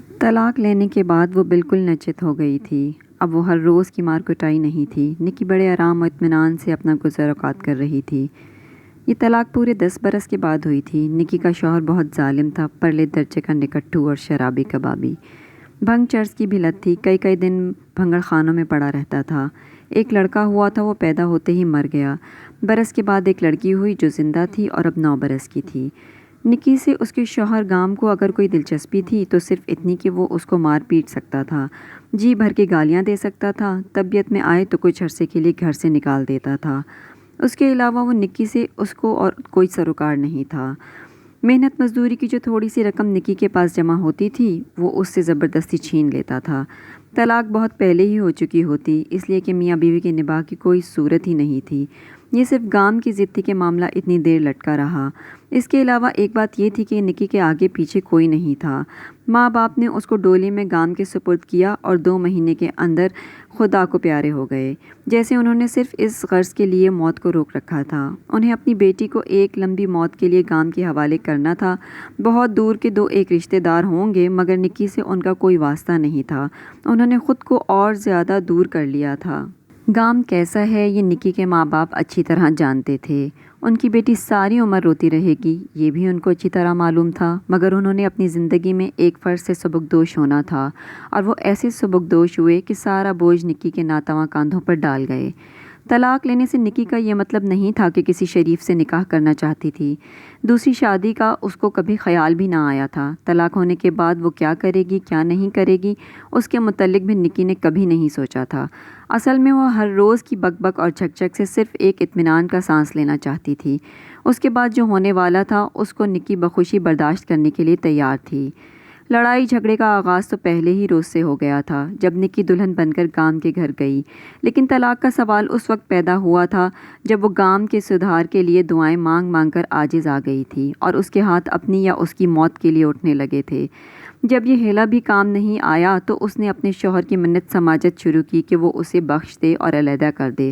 طلاق لینے کے بعد وہ بالکل نچت ہو گئی تھی۔ اب وہ ہر روز کی مار کٹائی نہیں تھی۔ نکی بڑے آرام و اطمینان سے اپنا گزر اوقات کر رہی تھی۔ یہ طلاق پورے 10 برس کے بعد ہوئی تھی۔ نکی کا شوہر بہت ظالم تھا، پرلے درجے کا نکٹھو اور شرابی کبابی۔ بھنگ چرس کی بھی لت تھی، کئی دن بھنگڑ خانوں میں پڑا رہتا تھا۔ ایک لڑکا ہوا تھا، وہ پیدا ہوتے ہی مر گیا۔ برس کے بعد ایک لڑکی ہوئی جو زندہ تھی اور اب 9 برس کی تھی۔ نکی سے اس کے شوہر گام کو اگر کوئی دلچسپی تھی تو صرف اتنی کہ وہ اس کو مار پیٹ سکتا تھا، جی بھر کے گالیاں دے سکتا تھا، طبیعت میں آئے تو کچھ عرصے کے لیے گھر سے نکال دیتا تھا۔ اس کے علاوہ وہ نکی سے اس کو اور کوئی سروکار نہیں تھا۔ محنت مزدوری کی جو تھوڑی سی رقم نکی کے پاس جمع ہوتی تھی وہ اس سے زبردستی چھین لیتا تھا۔ طلاق بہت پہلے ہی ہو چکی ہوتی، اس لیے کہ میاں بیوی کے نباہ کی کوئی صورت ہی نہیں تھی۔ یہ صرف گام کی ضد تھی کہ معاملہ اتنی دیر لٹکا رہا۔ اس کے علاوہ ایک بات یہ تھی کہ نکی کے آگے پیچھے کوئی نہیں تھا۔ ماں باپ نے اس کو ڈولی میں گام کے سپرد کیا اور 2 مہینے کے اندر خدا کو پیارے ہو گئے، جیسے انہوں نے صرف اس غرض کے لیے موت کو روک رکھا تھا۔ انہیں اپنی بیٹی کو ایک لمبی موت کے لیے گام کے حوالے کرنا تھا۔ بہت دور کے 2 ایک رشتے دار ہوں گے مگر نکی سے ان کا کوئی واسطہ نہیں تھا۔ انہوں نے خود کو اور زیادہ دور کر لیا تھا۔ گام کیسا ہے یہ نکی کے ماں باپ اچھی طرح جانتے تھے۔ ان کی بیٹی ساری عمر روتی رہے گی یہ بھی ان کو اچھی طرح معلوم تھا، مگر انہوں نے اپنی زندگی میں ایک فرض سے سبکدوش ہونا تھا اور وہ ایسے سبکدوش ہوئے کہ سارا بوجھ نکی کے ناتواں کاندھوں پر ڈال گئے۔ طلاق لینے سے نکی کا یہ مطلب نہیں تھا کہ کسی شریف سے نکاح کرنا چاہتی تھی۔ دوسری شادی کا اس کو کبھی خیال بھی نہ آیا تھا۔ طلاق ہونے کے بعد وہ کیا کرے گی کیا نہیں کرے گی اس کے متعلق بھی نکی نے کبھی نہیں سوچا تھا۔ اصل میں وہ ہر روز کی بک بک اور جھک جھک سے صرف ایک اطمینان کا سانس لینا چاہتی تھی۔ اس کے بعد جو ہونے والا تھا اس کو نکی بخوشی برداشت کرنے کے لیے تیار تھی۔ لڑائی جھگڑے کا آغاز تو پہلے ہی روز سے ہو گیا تھا جب نکی دلہن بن کر گام کے گھر گئی، لیکن طلاق کا سوال اس وقت پیدا ہوا تھا جب وہ گام کے سدھار کے لیے دعائیں مانگ مانگ کر عاجز آ گئی تھی اور اس کے ہاتھ اپنی یا اس کی موت کے لیے اٹھنے لگے تھے۔ جب یہ ہیلا بھی کام نہیں آیا تو اس نے اپنے شوہر کی منت سماجت شروع کی کہ وہ اسے بخش دے اور علیحدہ کر دے،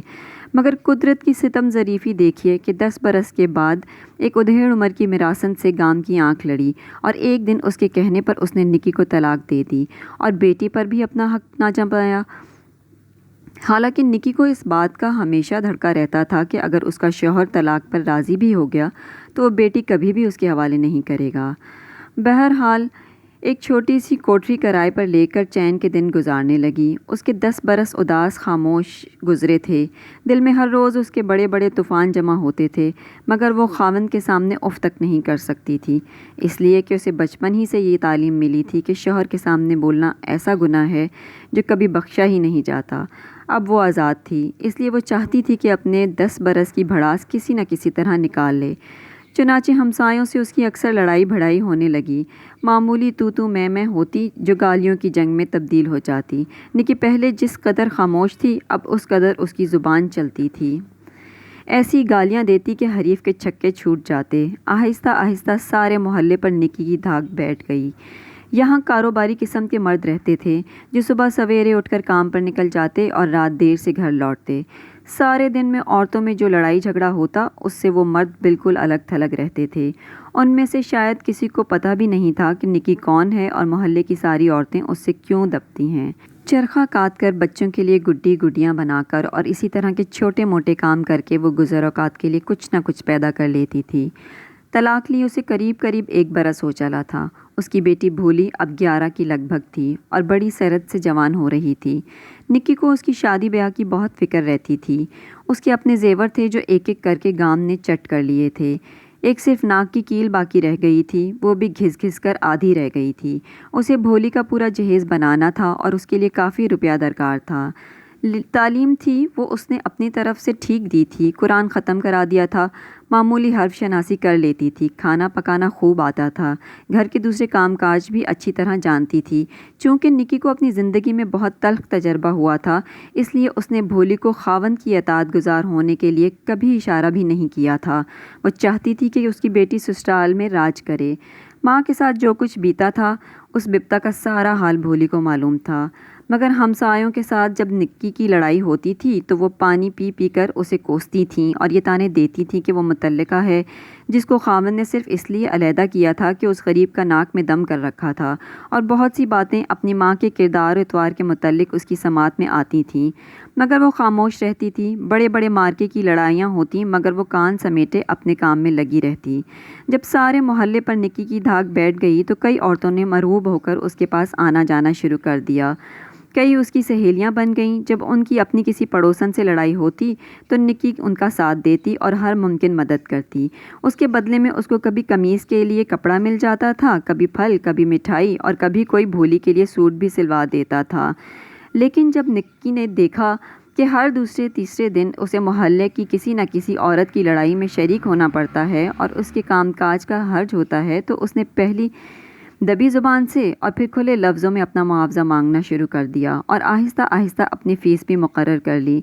مگر قدرت کی ستم ظریفی دیکھیے کہ 10 برس کے بعد ایک ادھیڑ عمر کی میراثن سے گام کی آنکھ لڑی اور ایک دن اس کے کہنے پر اس نے نکی کو طلاق دے دی اور بیٹی پر بھی اپنا حق نہ جمایا۔ حالانکہ نکی کو اس بات کا ہمیشہ دھڑکا رہتا تھا کہ اگر اس کا شوہر طلاق پر راضی بھی ہو گیا تو وہ بیٹی کبھی بھی اس کے حوالے نہیں کرے گا۔ بہرحال ایک چھوٹی سی کوٹری کرائے پر لے کر چین کے دن گزارنے لگی۔ اس کے 10 برس اداس خاموش گزرے تھے۔ دل میں ہر روز اس کے بڑے بڑے طوفان جمع ہوتے تھے، مگر وہ خاوند کے سامنے اف تک نہیں کر سکتی تھی، اس لیے کہ اسے بچپن ہی سے یہ تعلیم ملی تھی کہ شوہر کے سامنے بولنا ایسا گناہ ہے جو کبھی بخشا ہی نہیں جاتا۔ اب وہ آزاد تھی، اس لیے وہ چاہتی تھی کہ اپنے 10 برس کی بھڑاس کسی نہ کسی طرح نکال لے۔ چنانچہ ہمسایوں سے اس کی اکثر لڑائی بھڑائی ہونے لگی۔ معمولی تو میں ہوتی جو گالیوں کی جنگ میں تبدیل ہو جاتی۔ نکی پہلے جس قدر خاموش تھی اب اس قدر اس کی زبان چلتی تھی، ایسی گالیاں دیتی کہ حریف کے چھکے چھوٹ جاتے۔ آہستہ آہستہ سارے محلے پر نکی کی دھاک بیٹھ گئی۔ یہاں کاروباری قسم کے مرد رہتے تھے جو صبح سویرے اٹھ کر کام پر نکل جاتے اور رات دیر سے گھر لوٹتے۔ سارے دن میں عورتوں میں جو لڑائی جھگڑا ہوتا اس سے وہ مرد بالکل الگ تھلگ رہتے تھے۔ ان میں سے شاید کسی کو پتہ بھی نہیں تھا کہ نکی کون ہے اور محلے کی ساری عورتیں اس سے کیوں دبتی ہیں۔ چرخہ کاٹ کر بچوں کے لیے گڈیاں بنا کر اور اسی طرح کے چھوٹے موٹے کام کر کے وہ گزر اوقات کے لیے کچھ نہ کچھ پیدا کر لیتی تھی۔ طلاق لی اسے قریب 1 برس ہو چلا تھا۔ اس کی بیٹی بھولی اب 11 کی لگ بھگ تھی اور بڑی سرعت سے جوان ہو رہی تھی۔ نکی کو اس کی شادی بیاہ کی بہت فکر رہتی تھی۔ اس کے اپنے زیور تھے جو ایک ایک کر کے گام نے چٹ کر لیے تھے۔ ایک صرف ناک کی کیل باقی رہ گئی تھی، وہ بھی گھس گھس کر آدھی رہ گئی تھی۔ اسے بھولی کا پورا جہیز بنانا تھا اور اس کے لیے کافی روپیہ درکار تھا۔ تعلیم تھی وہ اس نے اپنی طرف سے ٹھیک دی تھی، قرآن ختم کرا دیا تھا، معمولی حرف شناسی کر لیتی تھی، کھانا پکانا خوب آتا تھا، گھر کے دوسرے کام کاج بھی اچھی طرح جانتی تھی۔ چونکہ نکی کو اپنی زندگی میں بہت تلخ تجربہ ہوا تھا اس لیے اس نے بھولی کو خاوند کی اطاعت گزار ہونے کے لیے کبھی اشارہ بھی نہیں کیا تھا۔ وہ چاہتی تھی کہ اس کی بیٹی سسرال میں راج کرے۔ ماں کے ساتھ جو کچھ بیتا تھا اس بپتا کا سارا حال بھولی کو معلوم تھا، مگر ہمسایوں کے ساتھ جب نکی کی لڑائی ہوتی تھی تو وہ پانی پی پی کر اسے کوستی تھیں اور یہ تانے دیتی تھیں کہ وہ متعلقہ ہے جس کو خاوند نے صرف اس لیے علیحدہ کیا تھا کہ اس غریب کا ناک میں دم کر رکھا تھا، اور بہت سی باتیں اپنی ماں کے کردار و اتوار کے متعلق اس کی سماعت میں آتی تھیں، مگر وہ خاموش رہتی تھی۔ بڑے بڑے مارکے کی لڑائیاں ہوتی مگر وہ کان سمیٹے اپنے کام میں لگی رہتی۔ جب سارے محلے پر نکی کی دھاک بیٹھ گئی تو کئی عورتوں نے مرعوب ہو کر اس کے پاس آنا جانا شروع کر دیا۔ کئی اس کی سہیلیاں بن گئیں۔ جب ان کی اپنی کسی پڑوسن سے لڑائی ہوتی تو نکی ان کا ساتھ دیتی اور ہر ممکن مدد کرتی۔ اس کے بدلے میں اس کو کبھی قمیص کے لیے کپڑا مل جاتا تھا، کبھی پھل، کبھی مٹھائی، اور کبھی کوئی بھولی کے لیے سوٹ بھی سلوا دیتا تھا۔ لیکن جب نکی نے دیکھا کہ ہر دوسرے تیسرے دن اسے محلے کی کسی نہ کسی عورت کی لڑائی میں شریک ہونا پڑتا ہے اور اس کے کام کاج کا حرج ہوتا ہے، تو اس نے پہلی دبی زبان سے اور پھر کھلے لفظوں میں اپنا معاوضہ مانگنا شروع کر دیا، اور آہستہ آہستہ اپنی فیس بھی مقرر کر لی۔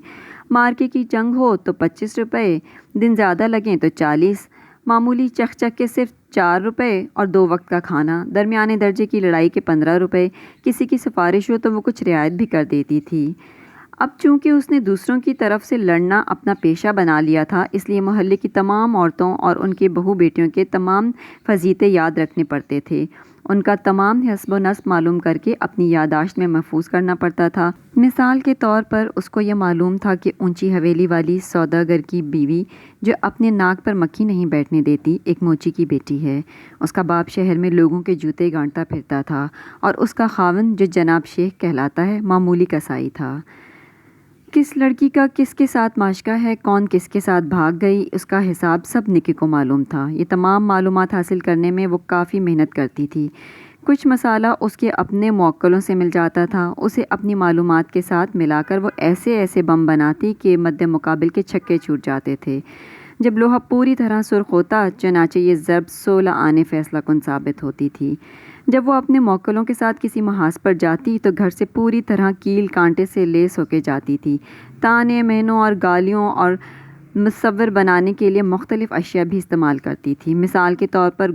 مارکے کی جنگ ہو تو 25 روپے، دن زیادہ لگیں تو 40، معمولی چک چک کے صرف 4 روپے، اور 2 وقت کا کھانا، درمیانے درجے کی لڑائی کے 15 روپے۔ کسی کی سفارش ہو تو وہ کچھ رعایت بھی کر دیتی تھی۔ اب چونکہ اس نے دوسروں کی طرف سے لڑنا اپنا پیشہ بنا لیا تھا، اس لیے محلے کی تمام عورتوں اور ان کے بہو بیٹیوں کے تمام فضیلتیں یاد رکھنے پڑتے تھے، ان کا تمام حسب و نسب معلوم کر کے اپنی یادداشت میں محفوظ کرنا پڑتا تھا۔ مثال کے طور پر اس کو یہ معلوم تھا کہ اونچی حویلی والی سوداگر کی بیوی جو اپنے ناک پر مکھی نہیں بیٹھنے دیتی ایک موچی کی بیٹی ہے، اس کا باپ شہر میں لوگوں کے جوتے گانٹتا پھرتا تھا، اور اس کا خاوند جو جناب شیخ کہلاتا ہے معمولی کسائی تھا۔ کس لڑکی کا کس کے ساتھ معاشقہ ہے، کون کس کے ساتھ بھاگ گئی، اس کا حساب سب نکی کو معلوم تھا۔ یہ تمام معلومات حاصل کرنے میں وہ کافی محنت کرتی تھی۔ کچھ مسالہ اس کے اپنے موکلوں سے مل جاتا تھا، اسے اپنی معلومات کے ساتھ ملا کر وہ ایسے ایسے بم بناتی کہ مد مقابل کے چھکے چھوٹ جاتے تھے۔ جب لوہا پوری طرح سرخ ہوتا، چنانچہ یہ ضرب 16 آنے فیصلہ کن ثابت ہوتی تھی۔ جب وہ اپنے موکلوں کے ساتھ کسی محاذ پر جاتی تو گھر سے پوری طرح کیل کانٹے سے لیس ہو کے جاتی تھی۔ تانے، مہنوں اور گالیوں اور مصور بنانے کے لیے مختلف اشیاء بھی استعمال کرتی تھی، مثال کے طور پر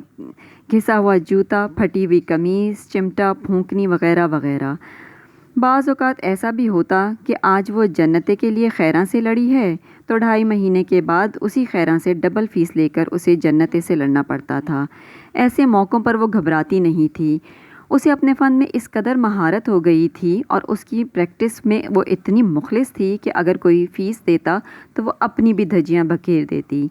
گھسا ہوا جوتا، پھٹی ہوئی قمیص، چمٹا، پھونکنی وغیرہ وغیرہ۔ بعض اوقات ایسا بھی ہوتا کہ آج وہ جنتے کے لیے خیراں سے لڑی ہے تو 2.5 مہینے کے بعد اسی خیراں سے ڈبل فیس لے کر اسے جنتے سے لڑنا پڑتا تھا۔ ایسے موقعوں پر وہ گھبراتی نہیں تھی، اسے اپنے فن میں اس قدر مہارت ہو گئی تھی اور اس کی پریکٹس میں وہ اتنی مخلص تھی کہ اگر کوئی فیس دیتا تو وہ اپنی بھی دھجیاں بکھیر دیتی۔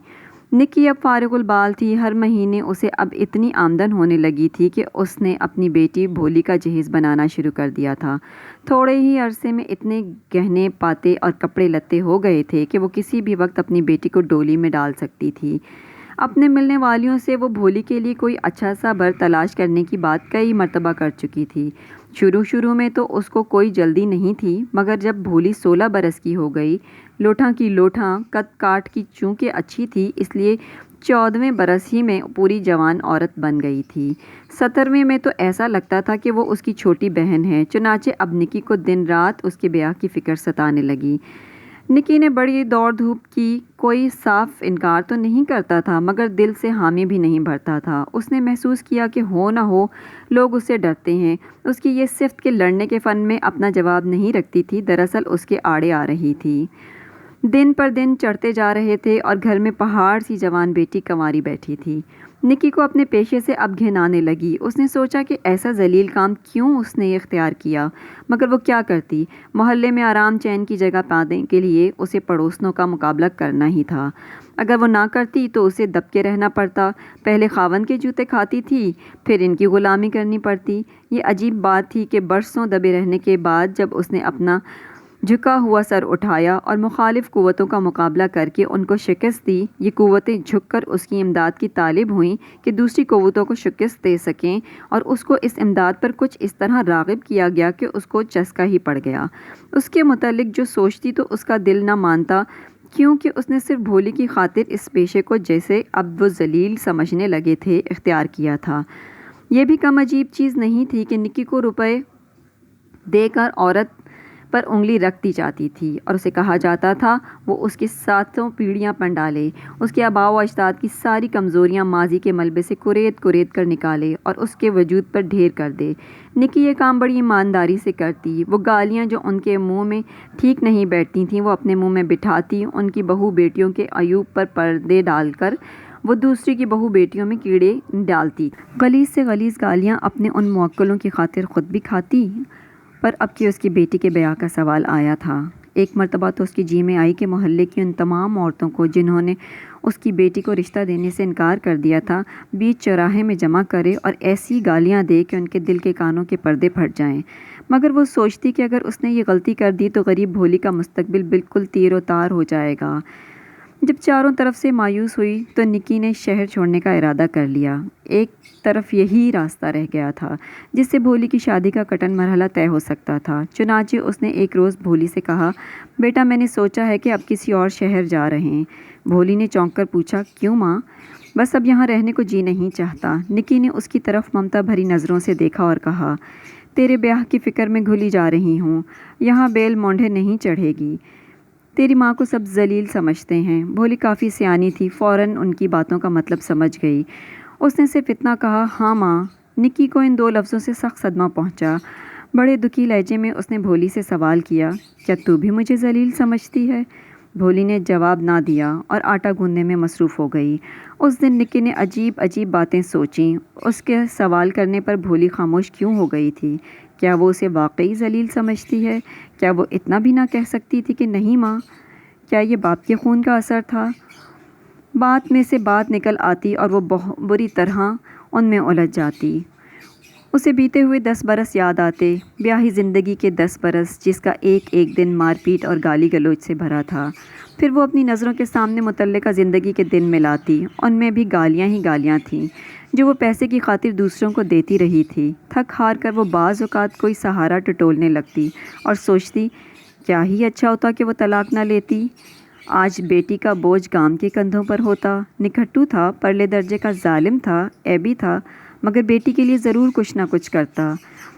نکی اب فارغ البال تھی، ہر مہینے اسے اب اتنی آمدن ہونے لگی تھی کہ اس نے اپنی بیٹی بھولی کا جہیز بنانا شروع کر دیا تھا۔ تھوڑے ہی عرصے میں اتنے گہنے پاتے اور کپڑے لتے ہو گئے تھے کہ وہ کسی بھی وقت اپنی بیٹی کو ڈولی میں ڈال سکتی تھی۔ اپنے ملنے والیوں سے وہ بھولی کے لیے کوئی اچھا سا بر تلاش کرنے کی بات کئی مرتبہ کر چکی تھی۔ شروع میں تو اس کو کوئی جلدی نہیں تھی، مگر جب بھولی 16 برس کی ہو گئی، لوٹھاں کی لوٹھاں، قد کاٹ کی چونکہ اچھی تھی اس لیے 14ویں برس ہی میں پوری جوان عورت بن گئی تھی۔ 17ویں میں تو ایسا لگتا تھا کہ وہ اس کی چھوٹی بہن ہے۔ چنانچہ اب نکی کو دن رات اس کے بیاہ کی فکر ستانے لگی۔ نکی نے بڑی دوڑ دھوپ کی، کوئی صاف انکار تو نہیں کرتا تھا مگر دل سے حامی بھی نہیں بھرتا تھا۔ اس نے محسوس کیا کہ ہو نہ ہو لوگ اس سے ڈرتے ہیں۔ اس کی یہ صفت کہ لڑنے کے فن میں اپنا جواب نہیں رکھتی تھی، دراصل اس کے آڑے آ رہی تھی۔ دن پر دن چڑھتے جا رہے تھے اور گھر میں پہاڑ سی جوان بیٹی کنواری بیٹھی تھی۔ نکی کو اپنے پیشے سے اب گھن آنے لگی۔ اس نے سوچا کہ ایسا ذلیل کام کیوں اس نے اختیار کیا، مگر وہ کیا کرتی؟ محلے میں آرام چین کی جگہ پانے کے لیے اسے پڑوسنوں کا مقابلہ کرنا ہی تھا۔ اگر وہ نہ کرتی تو اسے دب کے رہنا پڑتا، پہلے خاوند کے جوتے کھاتی تھی، پھر ان کی غلامی کرنی پڑتی۔ یہ عجیب بات تھی کہ برسوں دبے رہنے کے بعد جب اس نے اپنا جھکا ہوا سر اٹھایا اور مخالف قوتوں کا مقابلہ کر کے ان کو شکست دی، یہ قوتیں جھک کر اس کی امداد کی طالب ہوئیں کہ دوسری قوتوں کو شکست دے سکیں، اور اس کو اس امداد پر کچھ اس طرح راغب کیا گیا کہ اس کو چسکا ہی پڑ گیا۔ اس کے متعلق جو سوچتی تو اس کا دل نہ مانتا، کیونکہ اس نے صرف بھولی کی خاطر اس پیشے کو جیسے اب وہ ذلیل سمجھنے لگے تھے اختیار کیا تھا۔ یہ بھی کم عجیب چیز نہیں تھی کہ نکی کو روپے دے کر عورت پر انگلی رکھ دی جاتی تھی اور اسے کہا جاتا تھا وہ اس کی 700 پیڑھیاں پن ڈالے، اس کے آباء و اجداد کی ساری کمزوریاں ماضی کے ملبے سے کریت کر نکالے اور اس کے وجود پر ڈھیر کر دے۔ نکی یہ کام بڑی ایمانداری سے کرتی۔ وہ گالیاں جو ان کے منہ میں ٹھیک نہیں بیٹھتی تھیں وہ اپنے منہ میں بٹھاتی، ان کی بہو بیٹیوں کے عیوب پر پردے ڈال کر وہ دوسری کی بہو بیٹیوں میں کیڑے ڈالتی، غلیظ سے غلیظ گالیاں اپنے ان موکلوں کی خاطر خود بھی کھاتی، پر اب کہ اس کی بیٹی کے بیاہ کا سوال آیا تھا، ایک مرتبہ تو اس کی جی میں آئی کہ محلے کی ان تمام عورتوں کو جنہوں نے اس کی بیٹی کو رشتہ دینے سے انکار کر دیا تھا، بیچ چوراہے میں جمع کرے اور ایسی گالیاں دے کہ ان کے دل کے کانوں کے پردے پھٹ جائیں۔ مگر وہ سوچتی کہ اگر اس نے یہ غلطی کر دی تو غریب بھولی کا مستقبل بالکل تیر و تار ہو جائے گا۔ جب چاروں طرف سے مایوس ہوئی تو نکی نے شہر چھوڑنے کا ارادہ کر لیا۔ ایک طرف یہی راستہ رہ گیا تھا جس سے بھولی کی شادی کا کٹن مرحلہ طے ہو سکتا تھا۔ چنانچہ اس نے ایک روز بھولی سے کہا، بیٹا میں نے سوچا ہے کہ اب کسی اور شہر جا رہے ہیں۔ بھولی نے چونک کر پوچھا، کیوں ماں؟ بس اب یہاں رہنے کو جی نہیں چاہتا۔ نکی نے اس کی طرف ممتا بھری نظروں سے دیکھا اور کہا، تیرے بیاہ کی فکر میں گھلی جا رہی ہوں، یہاں بیل مونڈھے نہیں چڑھے گی، تیری ماں کو سب ذلیل سمجھتے ہیں۔ بھولی کافی سیانی تھی، فوراً ان کی باتوں کا مطلب سمجھ گئی۔ اس نے صرف اتنا کہا، ہاں ماں۔ نکی کو ان دو لفظوں سے سخت صدمہ پہنچا۔ بڑے دکھی لہجے میں اس نے بھولی سے سوال کیا، کیا تو بھی مجھے ذلیل سمجھتی ہے؟ بھولی نے جواب نہ دیا اور آٹا گوندنے میں مصروف ہو گئی۔ اس دن نکی نے عجیب عجیب باتیں سوچیں۔ اس کے سوال کرنے پر بھولی خاموش کیوں ہو گئی تھی؟ کیا وہ اسے واقعی ذلیل سمجھتی ہے؟ کیا وہ اتنا بھی نہ کہہ سکتی تھی کہ نہیں ماں؟ کیا یہ باپ کے خون کا اثر تھا؟ بات میں سے بات نکل آتی اور وہ بری طرح ان میں الجھ جاتی۔ اسے بیتے ہوئے 10 برس یاد آتے، بیاہی زندگی کے 10 برس جس کا ایک ایک دن مار پیٹ اور گالی گلوچ سے بھرا تھا۔ پھر وہ اپنی نظروں کے سامنے متعلقہ زندگی کے دن ملاتی، ان میں بھی گالیاں ہی گالیاں تھیں جو وہ پیسے کی خاطر دوسروں کو دیتی رہی تھی۔ تھک ہار کر وہ بعض اوقات کوئی سہارا ٹٹولنے لگتی اور سوچتی، کیا ہی اچھا ہوتا کہ وہ طلاق نہ لیتی، آج بیٹی کا بوجھ کام کے کندھوں پر ہوتا۔ نکھٹو تھا، پرلے درجے کا ظالم تھا، عیبی تھا، مگر بیٹی کے لیے ضرور کچھ نہ کچھ کرتا۔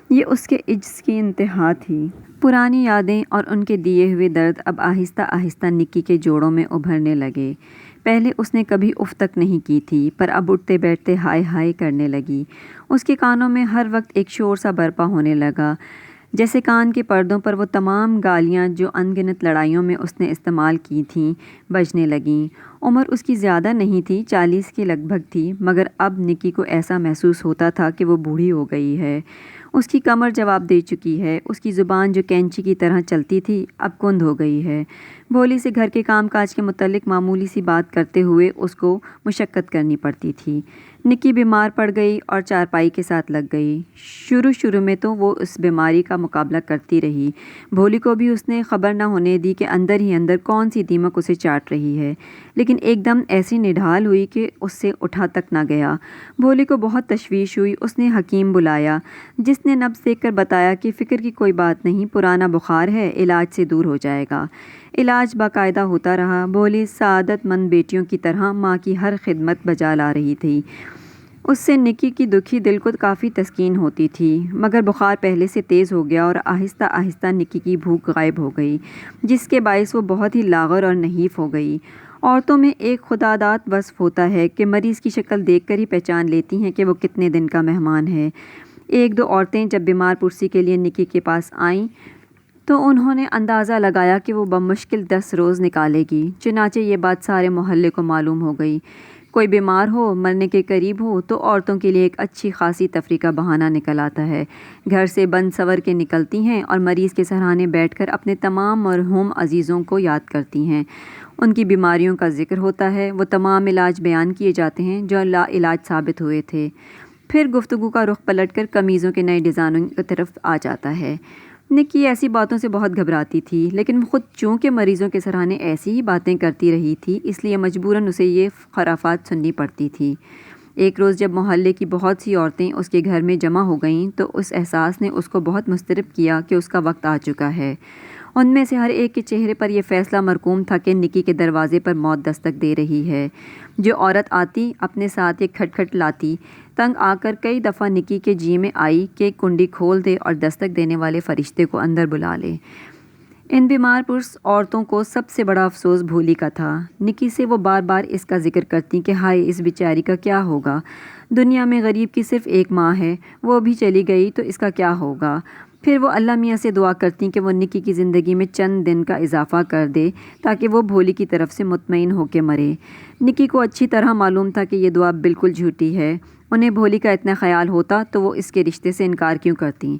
یہ اس کے عجز کی انتہا تھی۔ پرانی یادیں اور ان کے دیے ہوئے درد اب آہستہ آہستہ نکی کے جوڑوں میں ابھرنے لگے۔ پہلے اس نے کبھی اف تک نہیں کی تھی، پر اب اٹھتے بیٹھتے ہائے ہائے کرنے لگی۔ اس کے کانوں میں ہر وقت ایک شور سا برپا ہونے لگا، جیسے کان کے پردوں پر وہ تمام گالیاں جو ان گنت لڑائیوں میں اس نے استعمال کی تھیں بجنے لگیں۔ عمر اس کی زیادہ نہیں تھی، 40 کے لگ بھگ تھی، مگر اب نکی کو ایسا محسوس ہوتا تھا کہ وہ بوڑھی ہو گئی ہے۔ اس کی کمر جواب دے چکی ہے، اس کی زبان جو کینچی کی طرح چلتی تھی اب کند ہو گئی ہے۔ بھولی سے گھر کے کام کاج کے متعلق معمولی سی بات کرتے ہوئے اس کو مشقت کرنی پڑتی تھی۔ نکی بیمار پڑ گئی اور چارپائی کے ساتھ لگ گئی۔ شروع میں تو وہ اس بیماری کا مقابلہ کرتی رہی، بھولی کو بھی اس نے خبر نہ ہونے دی کہ اندر ہی اندر کون سی دیمک اسے چاٹ رہی ہے، لیکن ایک دم ایسی نڈھال ہوئی کہ اس سے اٹھا تک نہ گیا۔ بھولی کو بہت تشویش ہوئی، اس نے حکیم بلایا، جس نے نبض دیکھ کر بتایا کہ فکر کی کوئی بات نہیں، پرانا بخار ہے، علاج سے دور ہو جائے گا۔ علاج باقاعدہ ہوتا رہا۔ بھولی سعادت مند بیٹیوں کی طرح ماں کی ہر خدمت بجا لا رہی تھی۔ اس سے نکی کی دکھی دل کو کافی تسکین ہوتی تھی، مگر بخار پہلے سے تیز ہو گیا اور آہستہ آہستہ نکی کی بھوک غائب ہو گئی، جس کے باعث وہ بہت ہی لاغر اور نحیف ہو گئی۔ عورتوں میں ایک خداداد وصف ہوتا ہے کہ مریض کی شکل دیکھ کر ہی پہچان لیتی ہیں کہ وہ کتنے دن کا مہمان ہے۔ ایک دو عورتیں جب بیمار پرسی کے لیے نکی کے پاس آئیں تو انہوں نے اندازہ لگایا کہ وہ بمشکل 10 روز نکالے گی۔ چنانچہ یہ بات سارے محلے کو معلوم ہو گئی۔ کوئی بیمار ہو، مرنے کے قریب ہو تو عورتوں کے لیے ایک اچھی خاصی تفریح کا بہانہ نکل آتا ہے۔ گھر سے بند سور کے نکلتی ہیں اور مریض کے سرہانے بیٹھ کر اپنے تمام مرحوم عزیزوں کو یاد کرتی ہیں۔ ان کی بیماریوں کا ذکر ہوتا ہے، وہ تمام علاج بیان کیے جاتے ہیں جو لا علاج ثابت ہوئے تھے۔ پھر گفتگو کا رخ پلٹ کر قمیضوں کے نئے ڈیزائنوں کی طرف آ جاتا ہے۔ نکی ایسی باتوں سے بہت گھبراتی تھی، لیکن خود چونکہ مریضوں کے سرہانے ایسی ہی باتیں کرتی رہی تھی، اس لیے مجبوراً اسے یہ خرافات سننی پڑتی تھی۔ ایک روز جب محلے کی بہت سی عورتیں اس کے گھر میں جمع ہو گئیں تو اس احساس نے اس کو بہت مضطرب کیا کہ اس کا وقت آ چکا ہے۔ ان میں سے ہر ایک کے چہرے پر یہ فیصلہ مرقوم تھا کہ نکی کے دروازے پر موت دستک دے رہی ہے۔ جو عورت آتی اپنے ساتھ ایک کھٹکھٹ لاتی، تنگ آ کر کئی دفعہ نکی کے جی میں آئی کہ کنڈی کھول دے اور دستک دینے والے فرشتے کو اندر بلا لے۔ ان بیمار پرس عورتوں کو سب سے بڑا افسوس بھولی کا تھا۔ نکی سے وہ بار بار اس کا ذکر کرتی کہ ہائے اس بیچاری کا کیا ہوگا، دنیا میں غریب کی صرف ایک ماں ہے، وہ بھی چلی گئی تو اس کا کیا ہوگا۔ پھر وہ اللہ میاں سے دعا کرتیں کہ وہ نکی کی زندگی میں چند دن کا اضافہ کر دے تاکہ وہ بھولی کی طرف سے مطمئن ہو کے مرے۔ نکی کو اچھی طرح معلوم تھا کہ یہ دعا بالکل جھوٹی ہے۔ انہیں بھولی کا اتنا خیال ہوتا تو وہ اس کے رشتے سے انکار کیوں کرتیں؟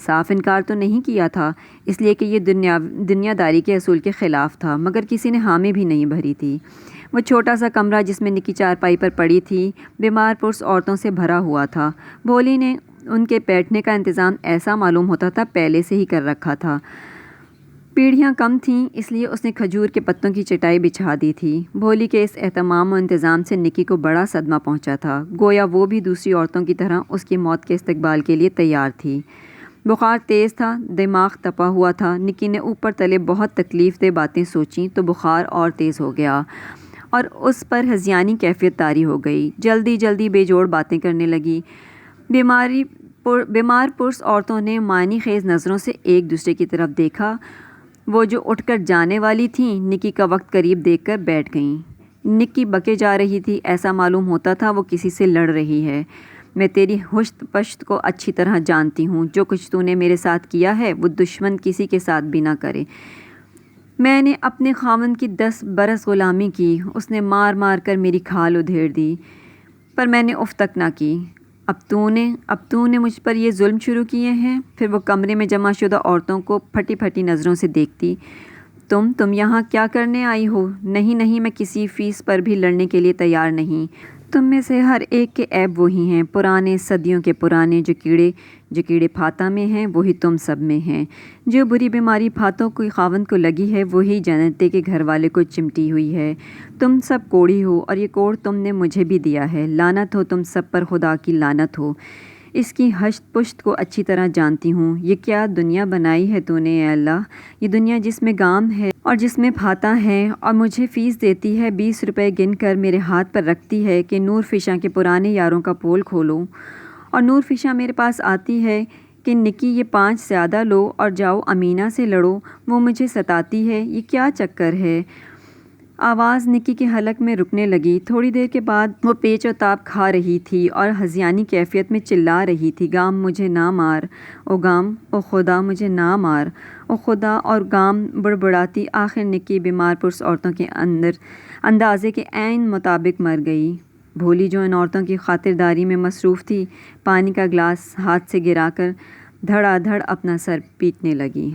صاف انکار تو نہیں کیا تھا، اس لیے کہ یہ دنیا داری کے اصول کے خلاف تھا، مگر کسی نے حامی بھی نہیں بھری تھی۔ وہ چھوٹا سا کمرہ جس میں نکی چارپائی پر پڑی تھی بیمار پرس عورتوں سے بھرا ہوا تھا۔ بھولی نے ان کے بیٹھنے کا انتظام ایسا معلوم ہوتا تھا پہلے سے ہی کر رکھا تھا۔ پیڑھیاں کم تھیں اس لیے اس نے کھجور کے پتوں کی چٹائی بچھا دی تھی۔ بھولی کے اس اہتمام و انتظام سے نکی کو بڑا صدمہ پہنچا تھا، گویا وہ بھی دوسری عورتوں کی طرح اس کی موت کے استقبال کے لیے تیار تھی۔ بخار تیز تھا، دماغ تپا ہوا تھا۔ نکی نے اوپر تلے بہت تکلیف دہ باتیں سوچیں تو بخار اور تیز ہو گیا اور اس پر ہذیانی کیفیت طاری ہو گئی۔ جلدی جلدی بے جوڑ باتیں کرنے لگی۔ بیمار پرس عورتوں نے معنی خیز نظروں سے ایک دوسرے کی طرف دیکھا۔ وہ جو اٹھ کر جانے والی تھیں نکی کا وقت قریب دیکھ کر بیٹھ گئیں۔ نکی بکے جا رہی تھی، ایسا معلوم ہوتا تھا وہ کسی سے لڑ رہی ہے۔ میں تیری ہشت پشت کو اچھی طرح جانتی ہوں، جو کچھ تو نے میرے ساتھ کیا ہے وہ دشمن کسی کے ساتھ بھی نہ کرے۔ میں نے اپنے خاوند کی 10 برس غلامی کی، اس نے مار مار کر میری کھال ادھیڑ دی، پر میں نے اف تک نہ کی۔ اب تو نے مجھ پر یہ ظلم شروع کیے ہیں۔ پھر وہ کمرے میں جمع شدہ عورتوں کو پھٹی پھٹی نظروں سے دیکھتی۔ تم یہاں کیا کرنے آئی ہو؟ نہیں، میں کسی فیس پر بھی لڑنے کے لیے تیار نہیں۔ تم میں سے ہر ایک کے عیب وہی ہیں، پرانے، صدیوں کے پرانے، جو کیڑے پھاتہ میں ہیں وہی تم سب میں ہیں۔ جو بری بیماری پھاتوں کو خاوند کو لگی ہے وہی جنتے کے گھر والے کو چمٹی ہوئی ہے۔ تم سب کوڑھی ہو اور یہ کوڑ تم نے مجھے بھی دیا ہے۔ لعنت ہو تم سب پر، خدا کی لعنت ہو۔ اس کی ہشت پشت کو اچھی طرح جانتی ہوں۔ یہ کیا دنیا بنائی ہے تو نے اے اللہ؟ یہ دنیا جس میں گام ہے اور جس میں پھاتہ ہے، اور مجھے فیس دیتی ہے 20 روپے گن کر میرے ہاتھ پر رکھتی ہے کہ نور فشاں کے پرانے یاروں کا پول کھولو، اور نور فشاں میرے پاس آتی ہے کہ نکی یہ 5 زیادہ لو اور جاؤ امینہ سے لڑو، وہ مجھے ستاتی ہے۔ یہ کیا چکر ہے؟ آواز نکی کے حلق میں رکنے لگی۔ تھوڑی دیر کے بعد وہ پیچ و تاب کھا رہی تھی اور ہذیانی کیفیت میں چلا رہی تھی، گام مجھے نہ مار، او گام، او خدا مجھے نہ مار، او خدا، اور گام بڑبڑاتی آخر نکی بیمار پرس عورتوں کے اندازے کے عین مطابق مر گئی۔ بھولی جو ان عورتوں کی خاطرداری میں مصروف تھی، پانی کا گلاس ہاتھ سے گرا کر دھڑا دھڑ اپنا سر پیٹنے لگی۔